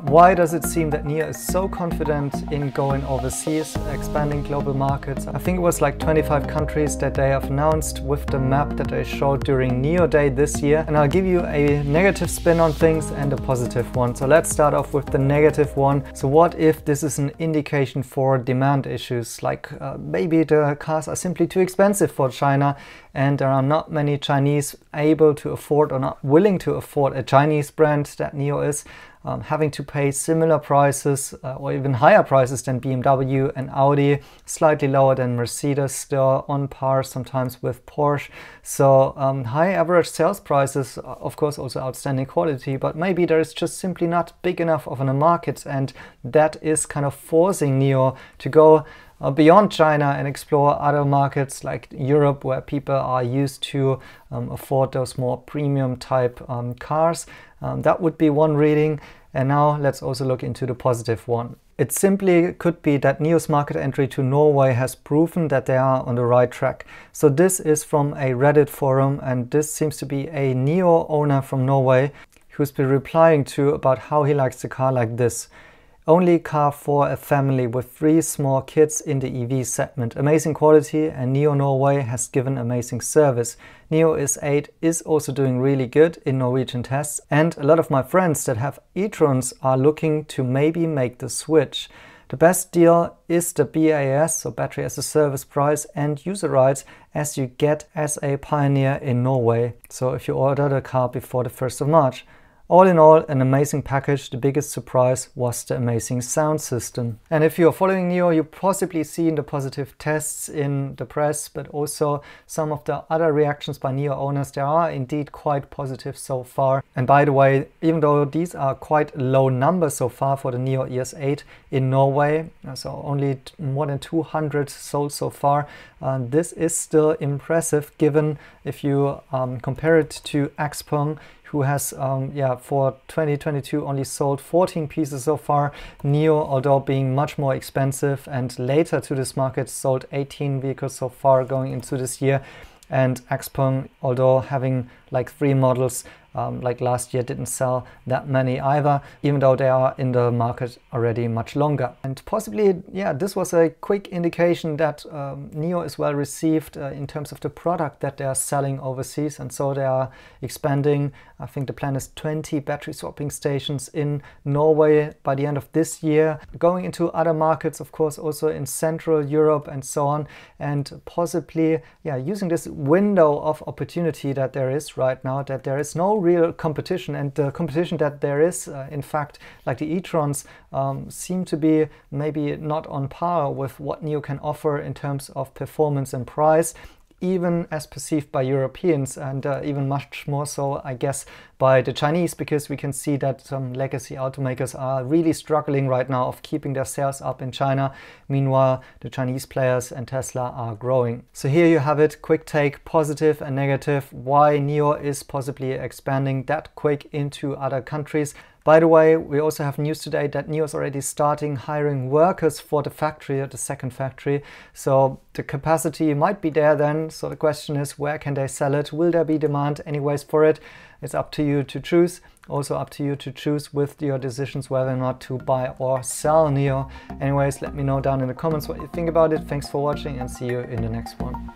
why does it seem that NIO is so confident in going overseas, expanding global markets? I think it was like 25 countries that they have announced with the map that they showed during NIO Day this year. And I'll give you a negative spin on things and a positive one. So let's start off with the negative one. So what if this is an indication for demand issues? Like maybe the cars are simply too expensive for China and there are not many Chinese able to afford or not willing to afford a Chinese brand that NIO is, having to pay similar prices or even higher prices than BMW and Audi, slightly lower than Mercedes, still on par sometimes with Porsche. So high average sales prices, of course also outstanding quality, but maybe there is just simply not big enough of a market, and that is kind of forcing NIO to go beyond China and explore other markets like Europe, where people are used to afford those more premium type cars. That would be one reading. And now let's also look into the positive one. It simply could be that NIO's market entry to Norway has proven that they are on the right track. So this is from a Reddit forum, and this seems to be a NIO owner from Norway who's been replying to about how he likes the car like this. Only car for a family with 3 small kids in the EV segment. Amazing quality, and NIO Norway has given amazing service. NIO is is also doing really good in Norwegian tests, and a lot of my friends that have e-trons are looking to maybe make the switch. The best deal is the BAS, so battery as a service price, and user rights as you get as a pioneer in Norway. So if you order the car before the 1st of March. All in all, an amazing package. The biggest surprise was the amazing sound system. And if you're following NIO, you've possibly seen the positive tests in the press, but also some of the other reactions by NIO owners. They are indeed quite positive so far. And by the way, even though these are quite low numbers so far for the NIO ES8 in Norway, so only more than 200 sold so far, this is still impressive given if you compare it to Xpeng, who has, for 2022 only sold 14 pieces so far. NIO, although being much more expensive and later to this market, sold 18 vehicles so far going into this year. And Xpeng, although having like 3 models, like last year, didn't sell that many either, even though they are in the market already much longer. And possibly, this was a quick indication that NIO is well received in terms of the product that they are selling overseas, and so they are expanding. I think the plan is 20 battery swapping stations in Norway by the end of this year, going into other markets, of course, also in Central Europe and so on, and possibly, using this window of opportunity that there is right now, that there is no real competition, and the competition that there is, in fact, like the e-trons, seem to be maybe not on par with what NIO can offer in terms of performance and price, even as perceived by Europeans, and even much more so, I guess, by the Chinese, because we can see that some legacy automakers are really struggling right now of keeping their sales up in China. Meanwhile, the Chinese players and Tesla are growing. So here you have it, quick take, positive and negative, why NIO is possibly expanding that quick into other countries. By the way, we also have news today that NIO is already starting hiring workers for the factory, the second factory. So the capacity might be there then. So the question is, where can they sell it? Will there be demand anyways for it? It's up to you to choose. Also up to you to choose with your decisions whether or not to buy or sell NIO. Anyways, let me know down in the comments what you think about it. Thanks for watching and see you in the next one.